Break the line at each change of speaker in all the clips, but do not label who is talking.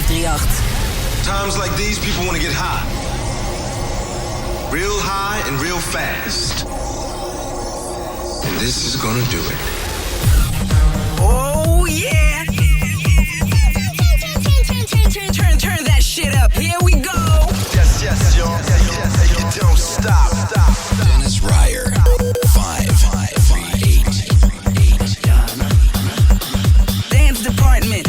538.
Times like these, people want to get high. Real high and real fast. And this is gonna do it.
Oh, yeah. Turn that shit up. Here we go.
Yes, y'all. Yes, you don't stop.
Dennis Ryer, 538.
Dance department.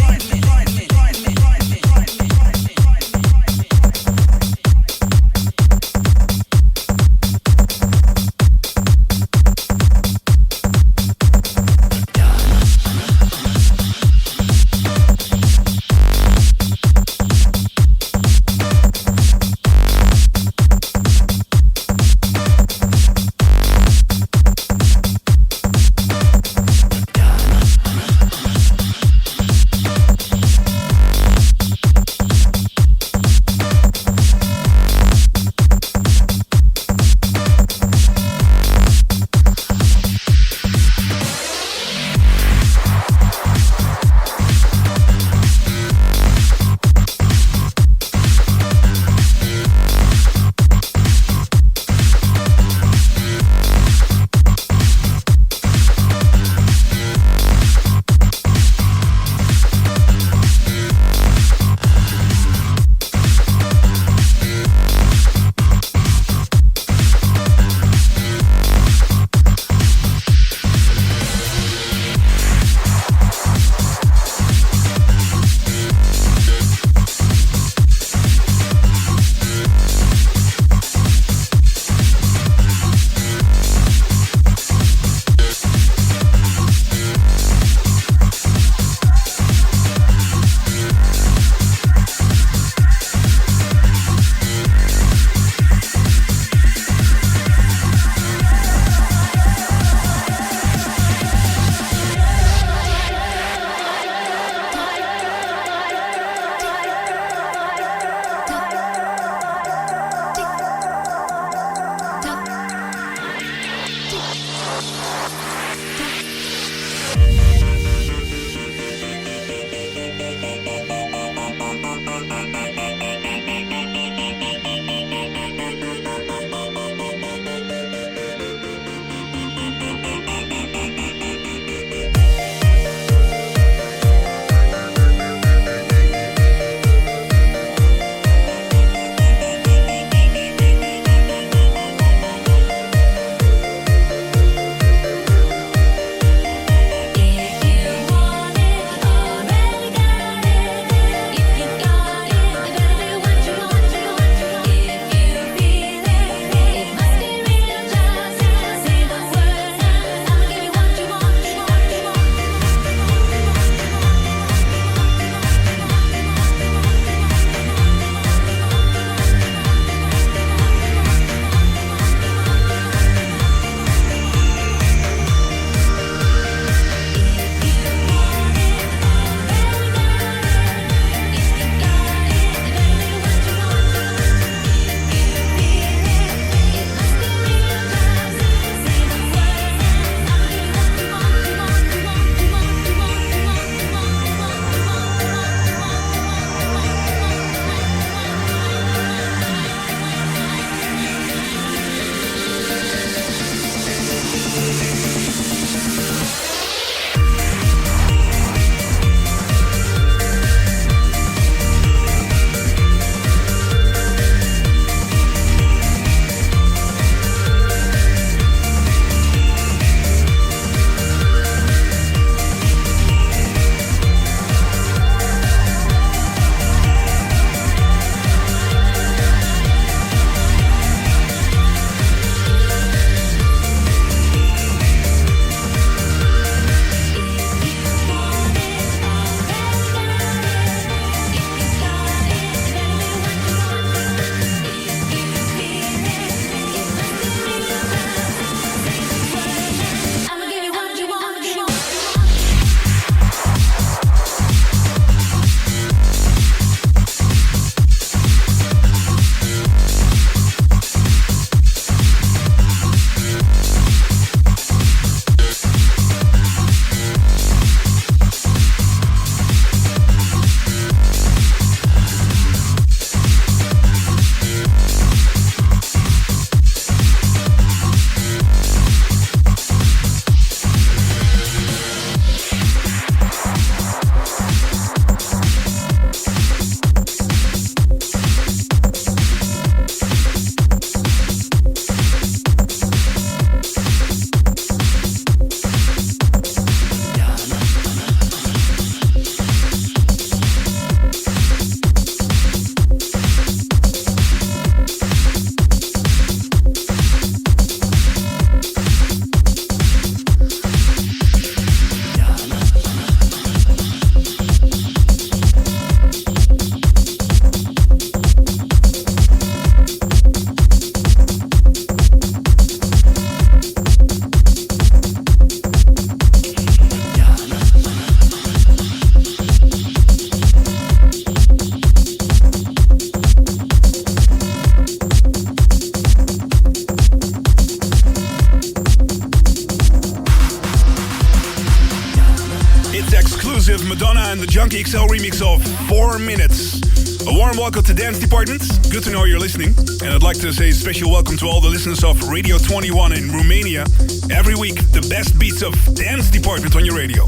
and the Junkie XL remix of 4 Minutes. A warm welcome to Dance Department. Good to know you're listening. And I'd like to say a special welcome to all the listeners of Radio 21 in Romania. Every week, the best beats of Dance Department on your radio.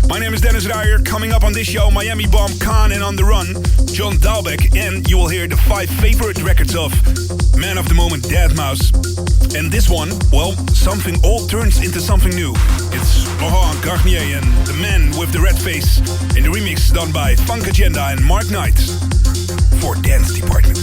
My name is Dennis Ruijer. Coming up on this show, Miami Bomb, Khan and On The Run, John Dalbeck. And you will hear the 5 favorite records of Man of the Moment, deadmau5. And this one, well, something old turns into something new. It's Laurent Garnier and the Man with the Red Face in the remix done by Funk Agenda and Mark Knight for Dance Department.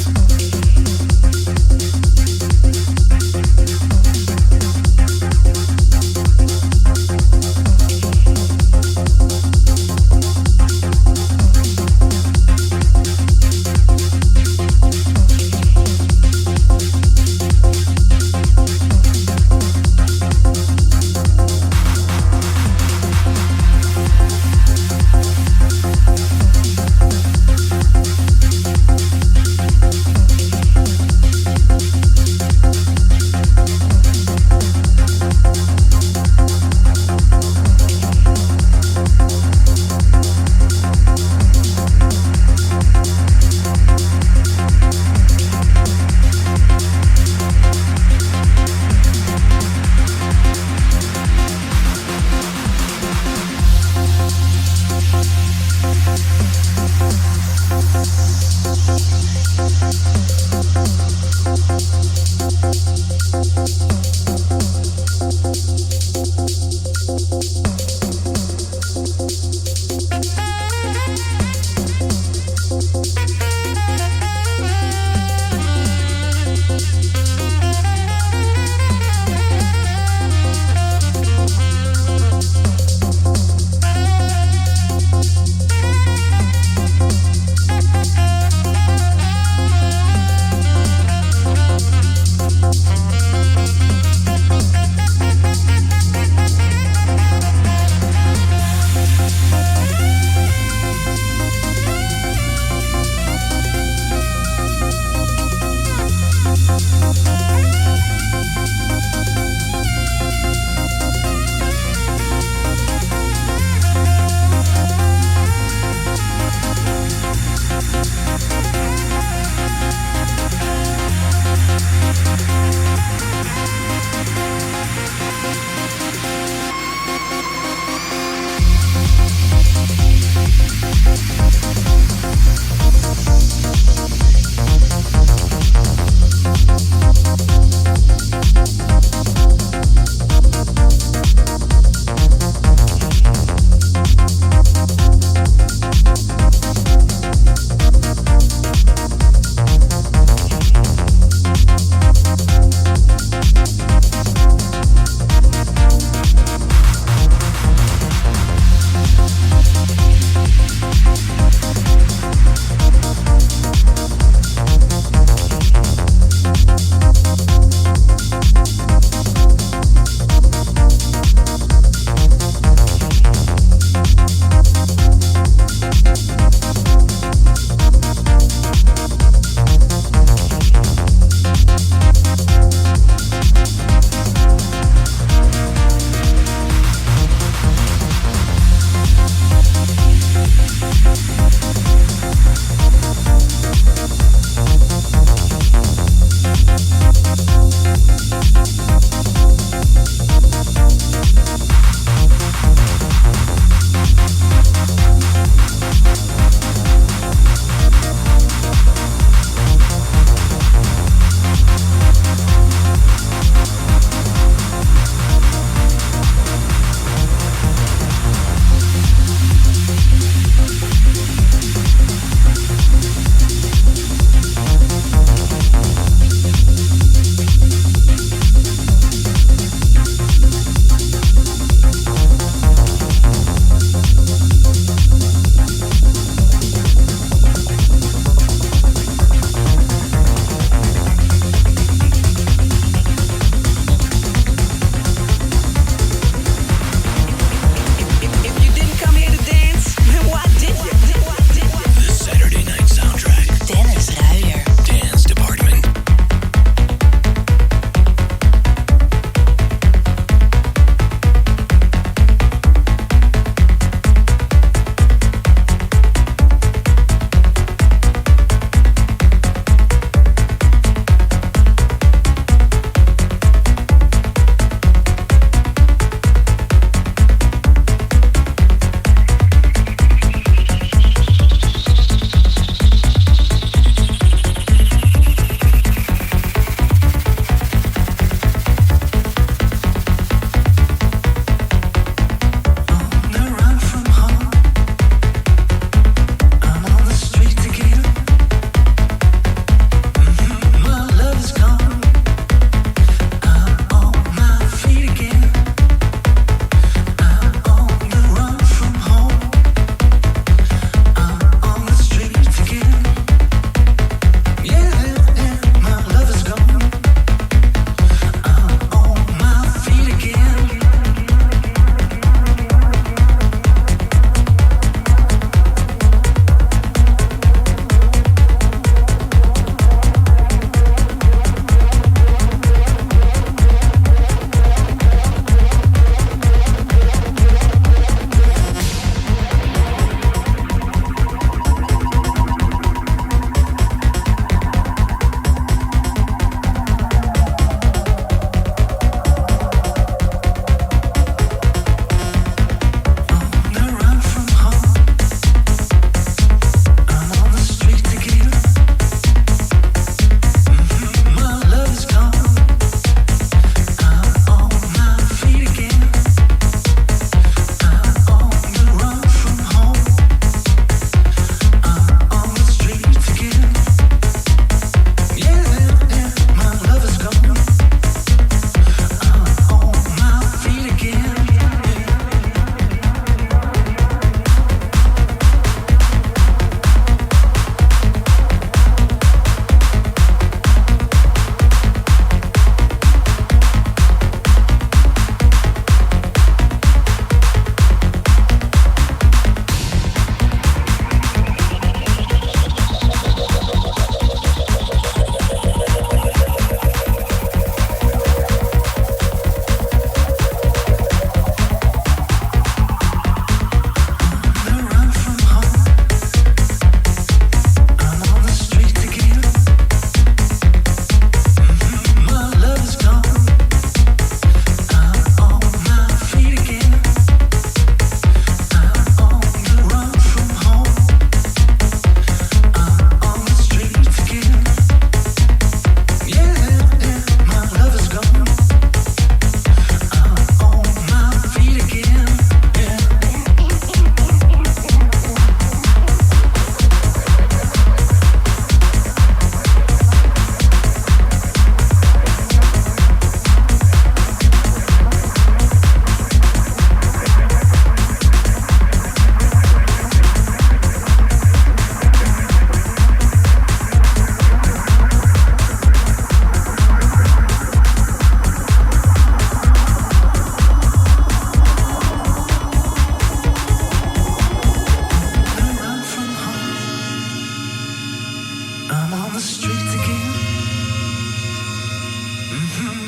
the street again.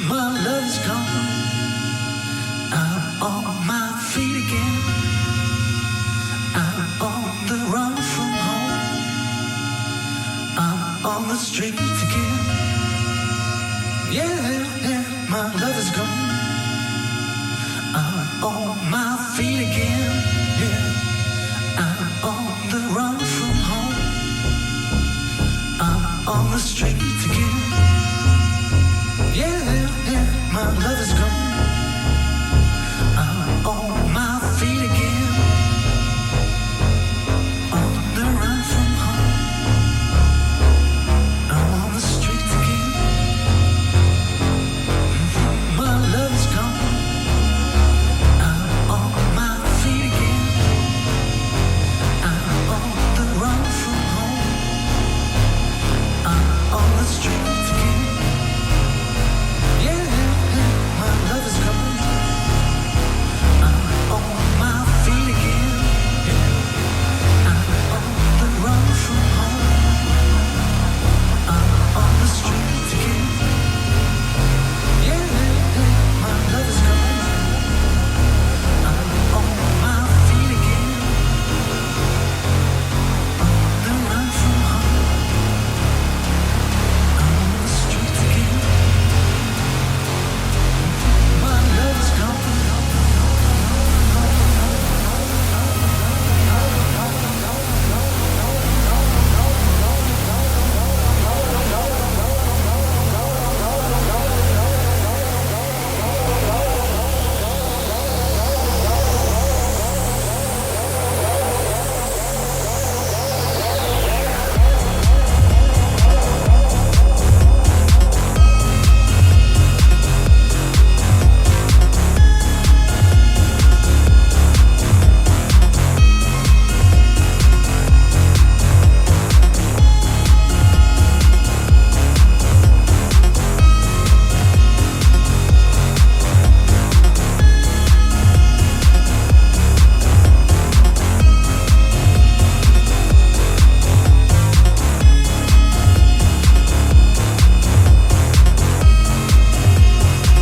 My love's gone. I'm on my feet again. I'm on the run from home. I'm on the street again. Yeah, my love is gone. I'm on my feet again. Yeah, I'm on the run from home. I'm on the street again. Yeah, my love is gone. I'm on my feet again. On the run from home. I'm on the street again. My love is gone. I'm on my feet again. I'm on the run from home. I'm on the street again. Yeah, my love is gone. I'm on my feet again. I'm on the run from home. I'm on the street again. Yeah, my love is gone. I'm on my feet again. On the run from home. I'm on the street again. My love is gone.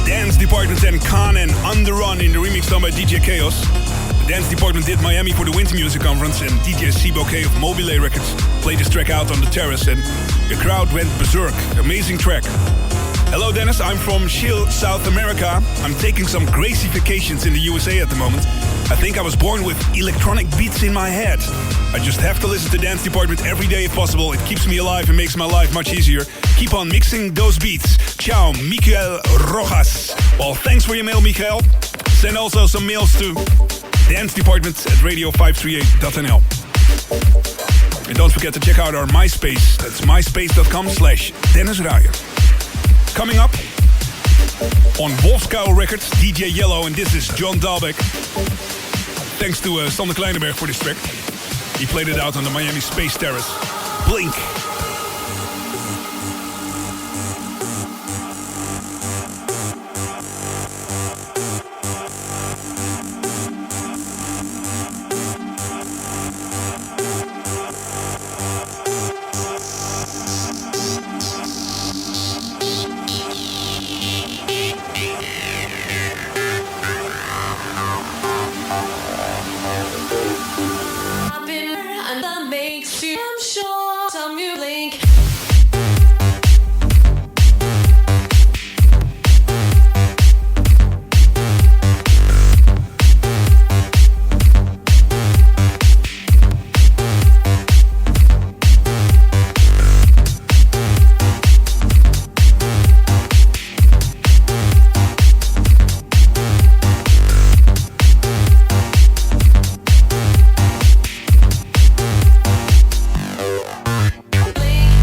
Dance Department and Khan and On The Run in the remix done by DJ Chaos. The Dance Department did Miami for the Winter Music Conference, and DJ C-Bouquet of Mobile Records played this track out on the terrace, and the crowd went berserk. Amazing track. Hello Dennis, I'm from Chile, South America. I'm taking some crazy vacations in the USA at the moment. I think I was born with electronic beats in my head. I just have to listen to Dance Department every day if possible. It keeps me alive and makes my life much easier. Keep on mixing those beats. Ciao, Miguel Rojas. Well, thanks for your mail, Miguel. Send also some mails to dancedepart@radio538.nl. And don't forget to check out our MySpace. That's myspace.com/Dennis Ruijer. Coming up on Wolfskuil Records, DJ Yellow, and this is John Dahlbeck. Thanks to Sander Kleinenberg for this track. He played it out on the Miami Space Terrace. Blink.
I'm sure some you blink.
Blink.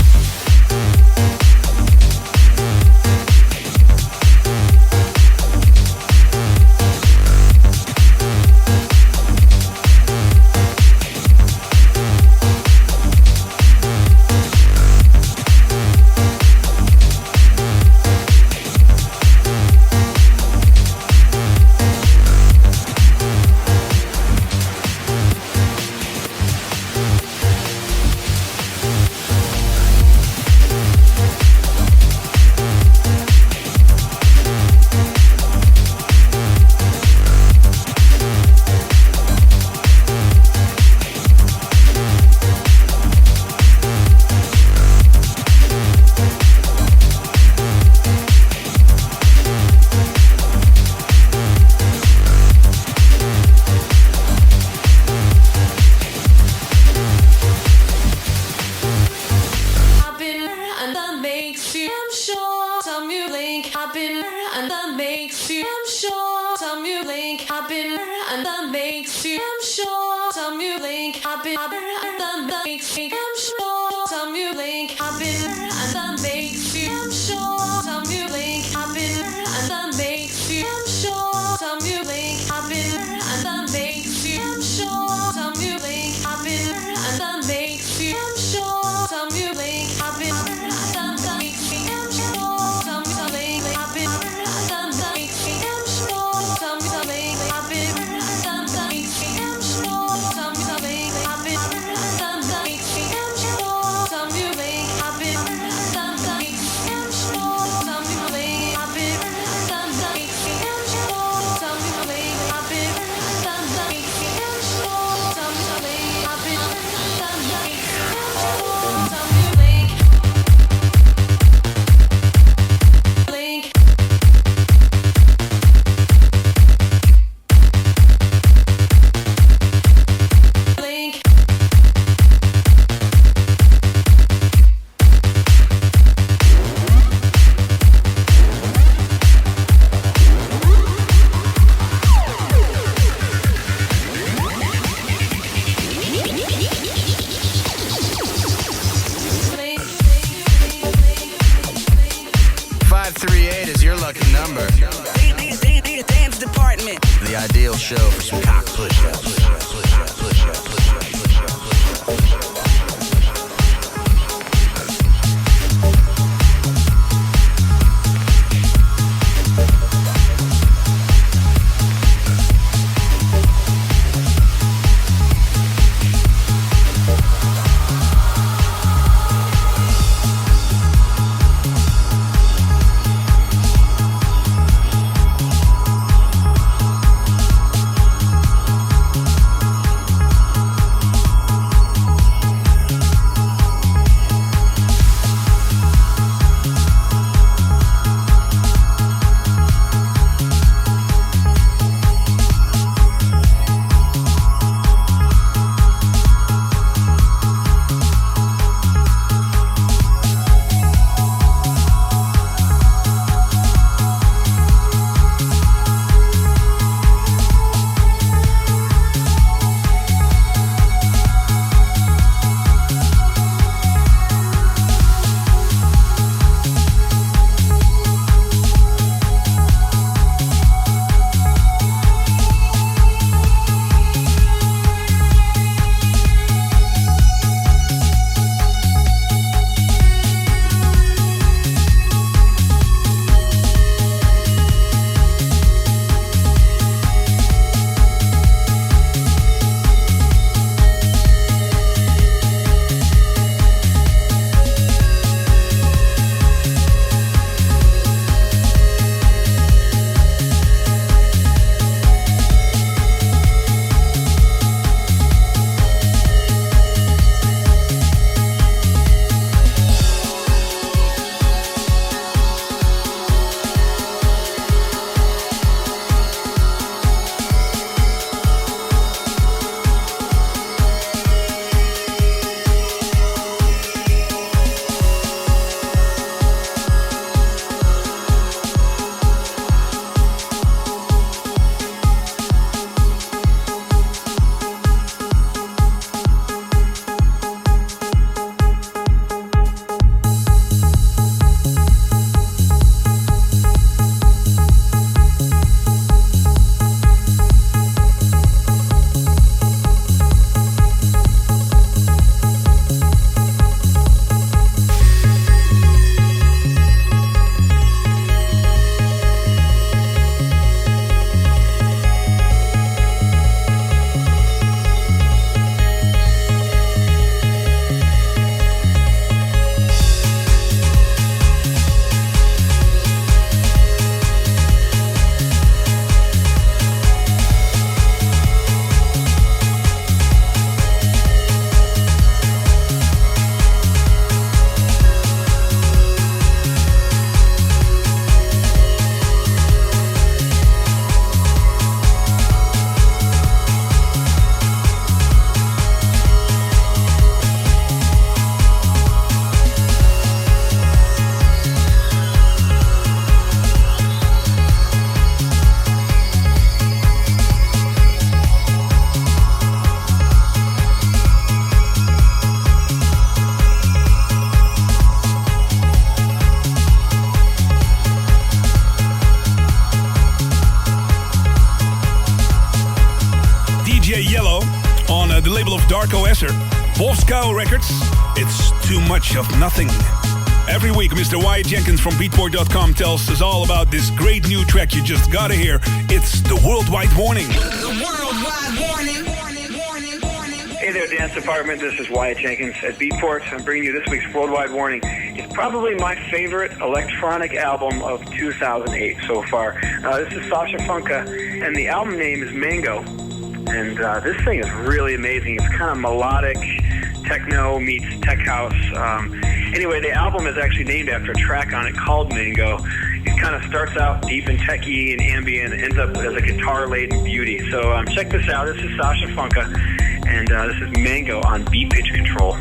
and that makes you. I'm sure some you blink. I've been and that makes you. I'm sure some you blink. I've been and that makes me. I'm sure some you blink. I've been and that makes you. I'm sure some you blink. I've been and that makes you. I'm sure some you blink. I've been and that makes you. I'm sure some you blink. I've been and that makes you. I'm sure some you blink. I've been and that makes me. I'm sure some you blink. I've been and that makes me. I'm sure some you blink. I've been and that makes me. I'm sure some you blink. I've been and that makes me. I'm sure some you blink. I've been and that makes me. I'm sure some you blink. I've been and that makes me. I'm sure some you blink. I've been and that makes me. I'm sure some you blink. I've been and that makes me. I'm sure some you blink. Blink. Blink.
538 is your lucky number.
Dance department.
The ideal show for some cock push-ups.
Chicago Records. It's Too Much of Nothing. Every week, Mr. Wyatt Jenkins from Beatport.com tells us all about this great new track you just gotta hear. It's the Worldwide Warning.
The worldwide warning.
Hey there, Dance Department. This is Wyatt Jenkins at Beatport. I'm bringing you this week's Worldwide Warning. It's probably my favorite electronic album of 2008 so far. This is Sasha Funka, and the album name is Mango. And this thing is really amazing. It's kind of melodic, techno meets tech house. Anyway, the album is actually named after a track on it called Mango. It kind of starts out deep and techy and ambient, and ends up as a guitar-laden beauty. So check this out. This is Sasha Funka, and this is Mango on Beat Pitch Control.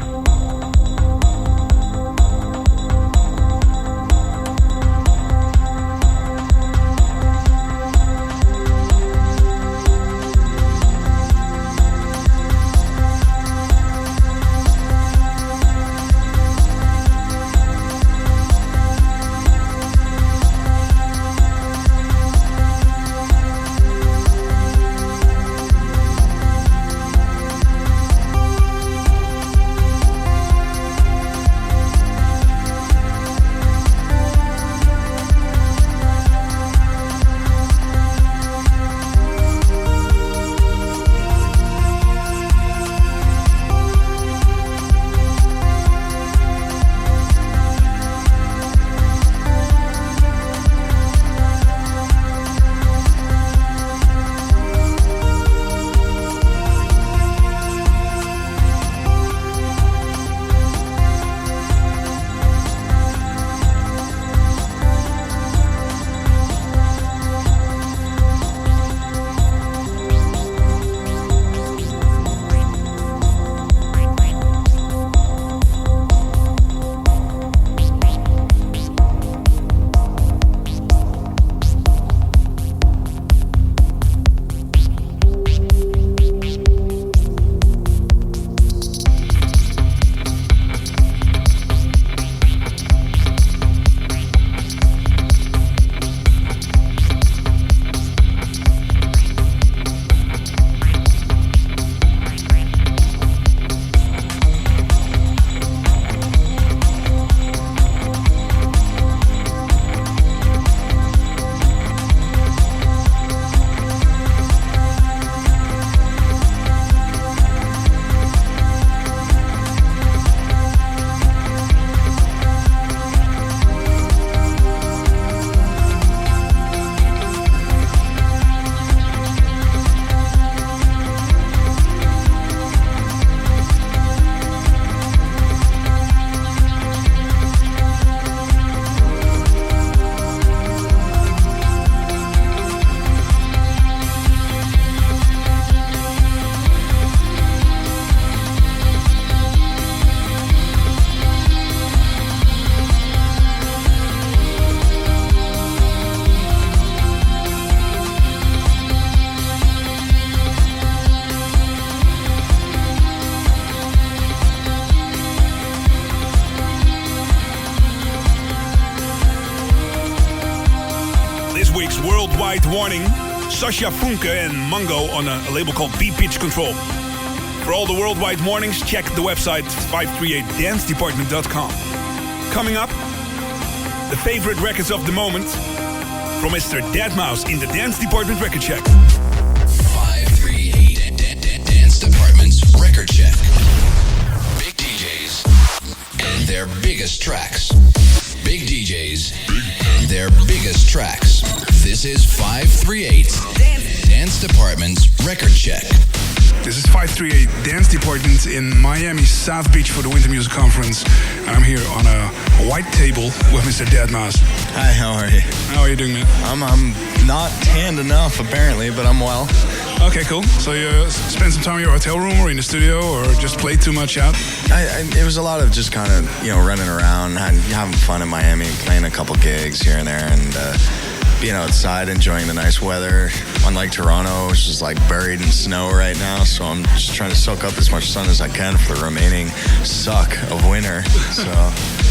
Worldwide Warning, Sasha Funke and Mango on a label called Beat Pitch Control. For all the Worldwide Warnings, check the website 538dancedepartment.com. Coming up, the favorite records of the moment from Mr. deadmau5 in the Dance Department Record Check.
538 Dance Department's Record Check. Big DJs and their biggest tracks. Big DJs and their biggest tracks. This is 538 Dance Department's Record Check.
This is 538 Dance Department in Miami South Beach for the Winter Music Conference. And I'm here on a white table with Mr. deadmau5.
Hi, how are you?
How are you doing, man?
I'm not tanned enough, apparently, but I'm well.
Okay, cool. So you spent some time in your hotel room or in the studio or just played too much out?
It was a lot of just kind of, running around, having fun in Miami, playing a couple gigs here and there, and being outside, enjoying the nice weather. Unlike Toronto, which is like buried in snow right now, so I'm just trying to soak up as much sun as I can for the remaining suck of winter. So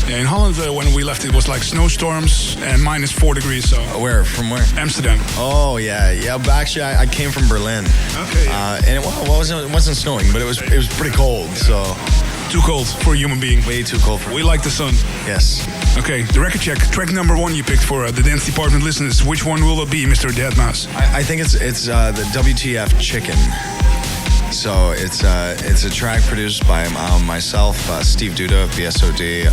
yeah, in Holland, when we left, it was like snowstorms and minus 4 degrees. So
From where?
Amsterdam.
Oh yeah. But actually, I came from Berlin.
Okay. Yeah.
And it wasn't snowing, but it was pretty cold. So
Too cold for a human being.
Way too cold for
We like the sun.
Yes.
Okay, the record check. Track number 1 you picked for the Dance Department listeners. Which one will it be, Mr. deadmau5?
I think it's the WTF Chicken. So it's a track produced by myself, Steve Duda of BSOD,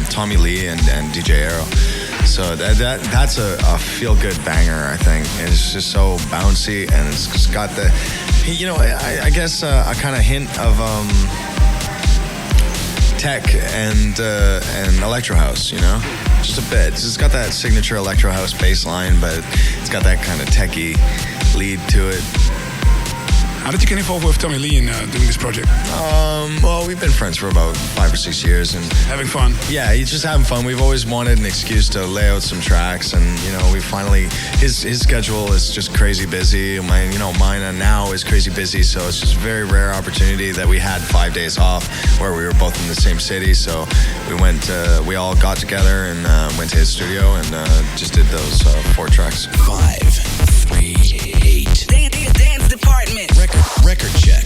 Tommy Lee, and DJ Arrow. So that's a feel-good banger, I think. It's just so bouncy, and it's just got the, I guess a kind of hint of tech and electro house, just a bit. It's got that signature electro house bass line, but it's got that kind of techie lead to it.
How did you get involved with Tommy Lee in doing this project?
Well, we've been friends for about 5 or 6 years, and
having fun.
Yeah, he's just having fun. We've always wanted an excuse to lay out some tracks, and we finally. His schedule is just crazy busy. Mine now is crazy busy. So it's just a very rare opportunity that we had 5 days off, where we were both in the same city. So we all got together and went to his studio and just did those 4 tracks.
5, 3, 8.
Dance Department.
Record check.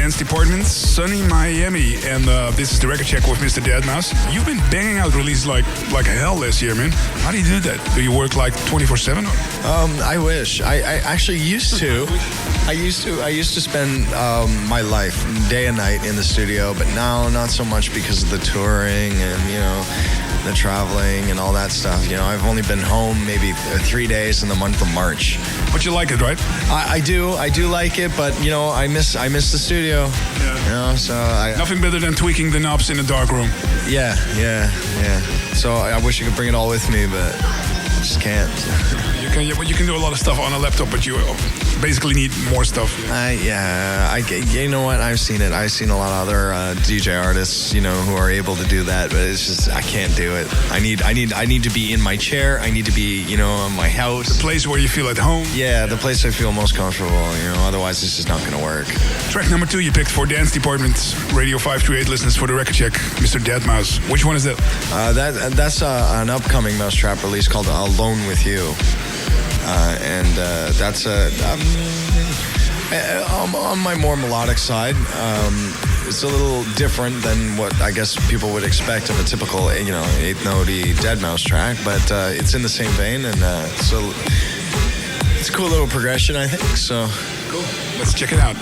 Dance Department, sunny Miami, and this is the record check with Mr. deadmau5. You've been banging out releases like hell this year, man. How do you do that? Do you work like 24/7?
I wish. I actually used to. I used to spend my life day and night in the studio, but now not so much because of the touring and the traveling and all that stuff. I've only been home maybe 3 days in the month of March.
But you like it, right?
I do like it, but I miss the studio.
Yeah.
So
nothing better than tweaking the knobs in a dark room.
Yeah. So I wish you could bring it all with me, but I just can't.
You can do a lot of stuff on a laptop, but you basically need more stuff.
You know what? I've seen it. I've seen a lot of other DJ artists, who are able to do that, but it's just I can't do it. I need to be in my chair. I need to be, in my house.
The place where you feel at home.
Yeah, the place I feel most comfortable. Otherwise it's just not going to work.
Track number 2 you picked for Dance Department Radio 538 listeners for the record check, Mr. deadmau5. Which one is that?
That's an upcoming Mousetrap release called Alone With You. That's on my more melodic side. It's a little different than what I guess people would expect of a typical, eighth notey deadmau5 track, but it's in the same vein, and so it's a cool little progression, I think. So
cool. Let's check it out.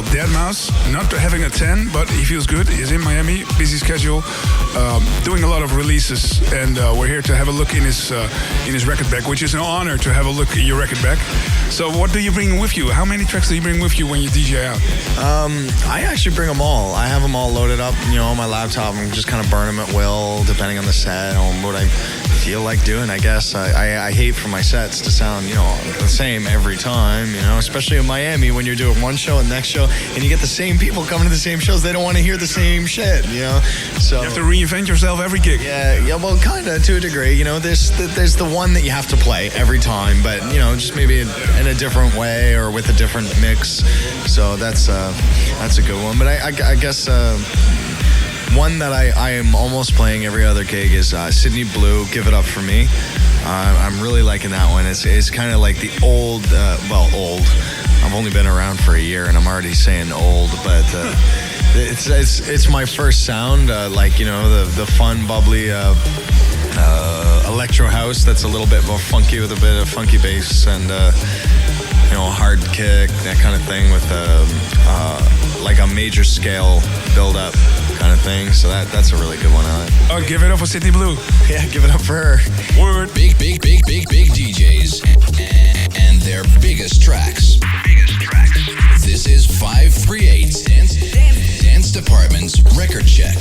called deadmau5. Not having a 10, but he feels good. He's in Miami, busy schedule, doing a lot of releases, and we're here to have a look in his record bag, which is an honor to have a look at your record bag. So what do you bring with you? How many tracks do you bring with you when you DJ out?
I actually bring them all. I have them all loaded up, on my laptop, and just kind of burn them at will, depending on the set, on what I feel like doing, I guess. I hate for my sets to sound, the same every time, especially in Miami when you're doing one show and next show, and you get the same people coming to the same shows. They don't want to hear the same shit, So
you have to reinvent yourself every gig.
Yeah, well, kind of, to a degree. There's the one that you have to play every time, but, just maybe in a different way or with a different mix. So that's a good one. But I guess one that I am almost playing every other gig is Sydney Blue, Give It Up For Me. I'm really liking that one. It's kind of like the old. I've only been around for a year and I'm already saying old, but it's my first sound, the fun, bubbly electro house that's a little bit more funky with a bit of funky bass and hard kick, that kind of thing with like a major scale build up kind of thing. So that's a really good one.
Oh, give it up for Sydney Blue.
Yeah, give it up for her.
Word.
Big DJs and their biggest tracks. This is 538's Dance Department's Record Check.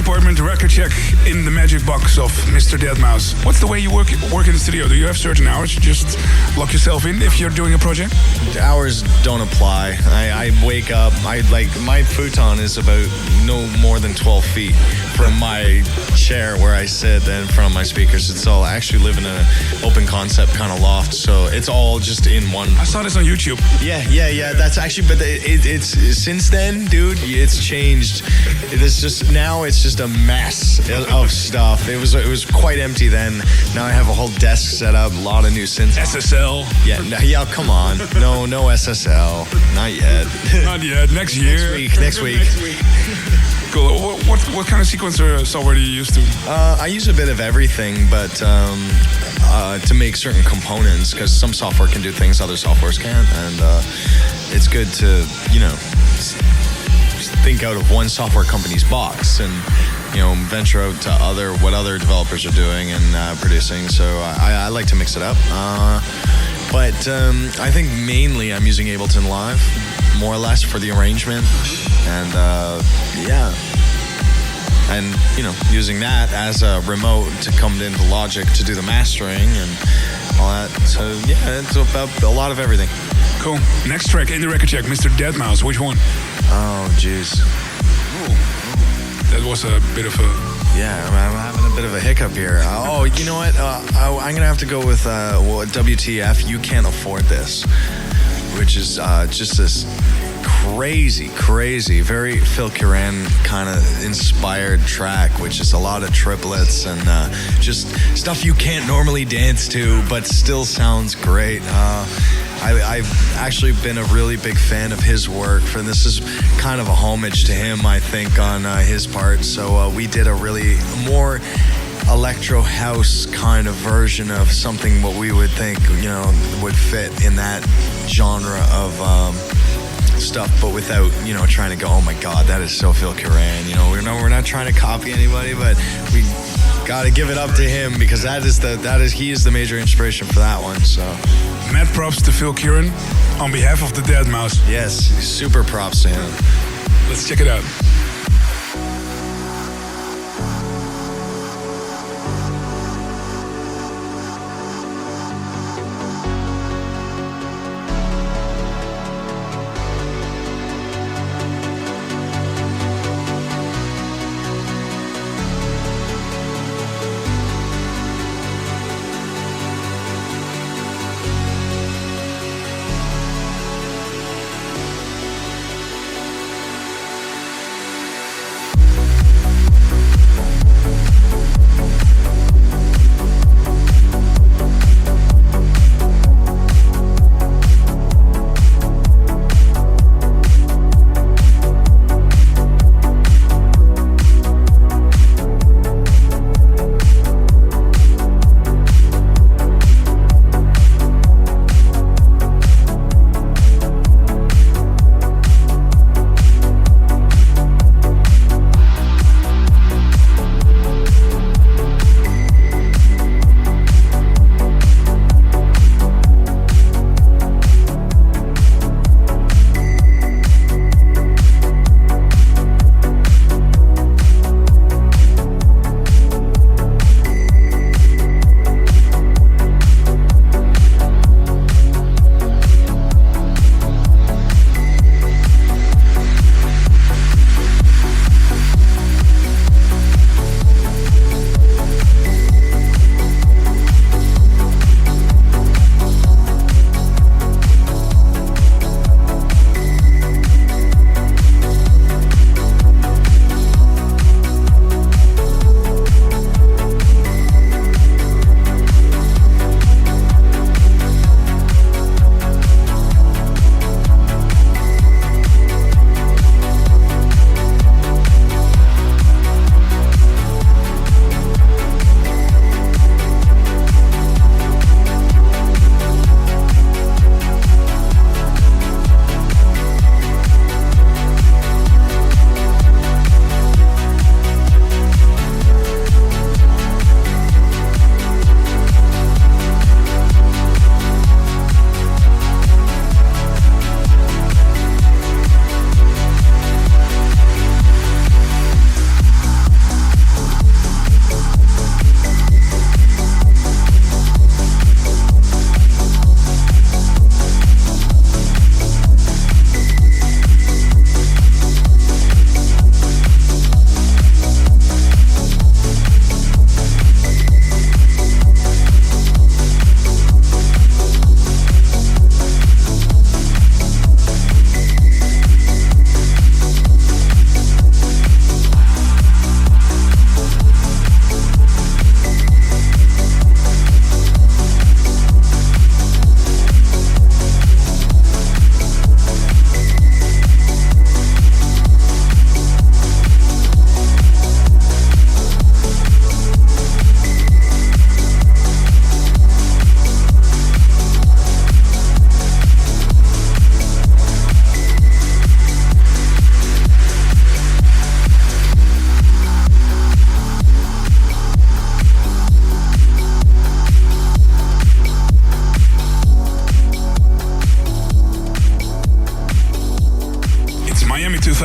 Department record check in the magic box of Mr. deadmau5. What's the way you work in the studio? Do you have certain hours? You just lock yourself in if you're doing a project?
The hours don't apply. I wake up, my futon is about no more than 12 feet from my chair where I sit in front of my speakers. It's all, I actually live in an open concept kind of loft, so it's all just in one.
I saw this on YouTube.
Yeah. That's actually, but it's since then, dude, it's changed. It's just now it's just a mess of stuff. It was quite empty then. Now I have a whole desk set up, a lot of new synths.
SSL.
Yeah, come on. No SSL. Not yet.
Not yet. Next year.
Next week.
Cool. What kind of sequencer software do you use to?
I use a bit of everything, but to make certain components, because some software can do things other softwares can't, and it's good to, think out of one software company's box and, venture out to what other developers are doing and producing. So I like to mix it up. But I think mainly I'm using Ableton Live, more or less, for the arrangement. And and using that as a remote to come into Logic to do the mastering and all that. So yeah, it's about a lot of everything.
Cool. Next track in the record check, Mr. deadmau5. Which one?
Oh, jeez.
That was a bit of a...
Yeah, I'm having a bit of a hiccup here. Oh, you know what? I'm going to have to go with WTF, You Can't Afford This, which is just this crazy, very Phil Curran kind of inspired track, which is a lot of triplets and just stuff you can't normally dance to, but still sounds great. I've actually been a really big fan of his work, and this is kind of a homage to him, I think, on his part. So we did a really more electro house kind of version of something what we would think, would fit in that genre of stuff, but without, trying to go, oh my God, that is so Phil Curran. We're not trying to copy anybody, but we gotta give it up to him because he is the major inspiration for that one. So
mad props to Phil Curran on behalf of the deadmau5.
Yes, super props to him.
Let's check it out.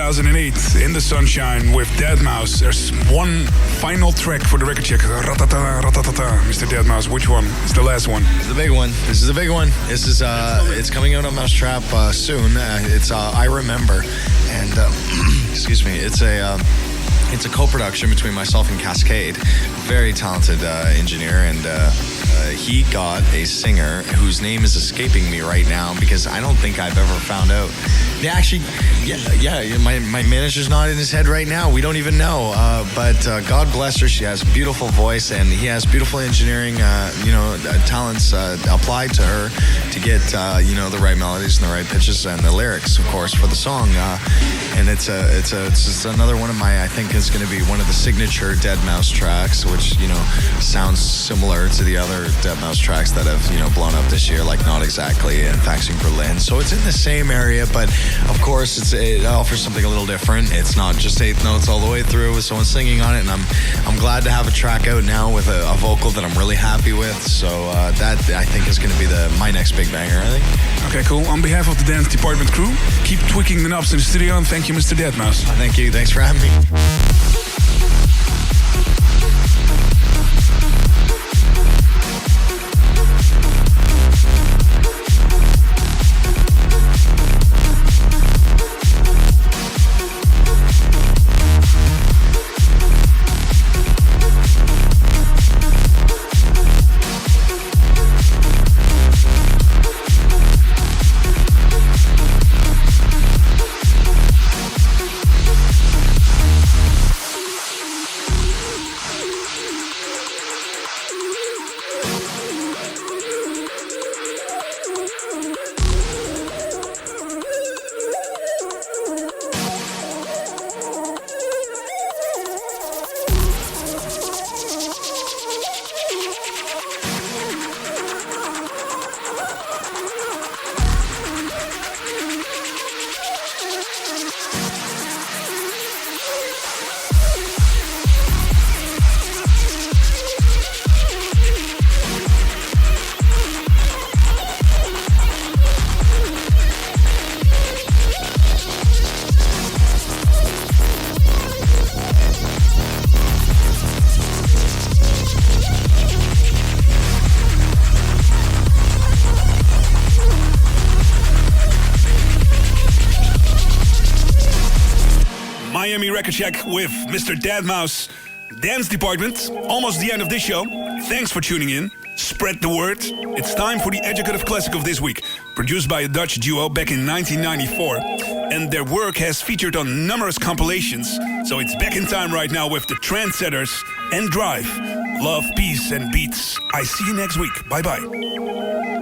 2008 in the sunshine with deadmau5. There's one final track for the record check. Ratatata, ratatata. Mr. deadmau5, which one? It's the last one.
The big one. This is the big one. This is it's coming out on Mousetrap soon. It's I Remember, and excuse me. It's a co-production between myself and Cascade, very talented engineer, and he got a singer whose name is escaping me right now because I don't think I've ever found out. Yeah, actually, yeah. My manager's not in his head right now. We don't even know. But God bless her. She has a beautiful voice, and he has beautiful engineering, talents applied to her to get, the right melodies and the right pitches and the lyrics, of course, for the song. And it's just another one of my, I think, is going to be one of the signature deadmau5 tracks, which sounds similar to the other deadmau5 tracks that have blown up this year, like Not Exactly and Faxing Berlin. So it's in the same area, but of course it offers something a little different. It's not just 8 notes all the way through with someone singing on it, and I'm glad to have a track out now with a vocal that I'm really happy with. So that I think is going to be my next big banger, I think.
Okay, cool. On behalf of the dance department crew, keep tweaking the knobs in the studio, and thank you, Mr. deadmau5.
Thank you. Thanks for having me.
Miami Record Check with Mr. deadmau5. Dance Department, almost the end of this show. Thanks for tuning in. Spread the word. It's time for the educative classic of this week, produced by a Dutch duo back in 1994. And their work has featured on numerous compilations. So it's back in time right now with the Trendsetters and Drive. Love, peace, and beats. I see you next week. Bye-bye.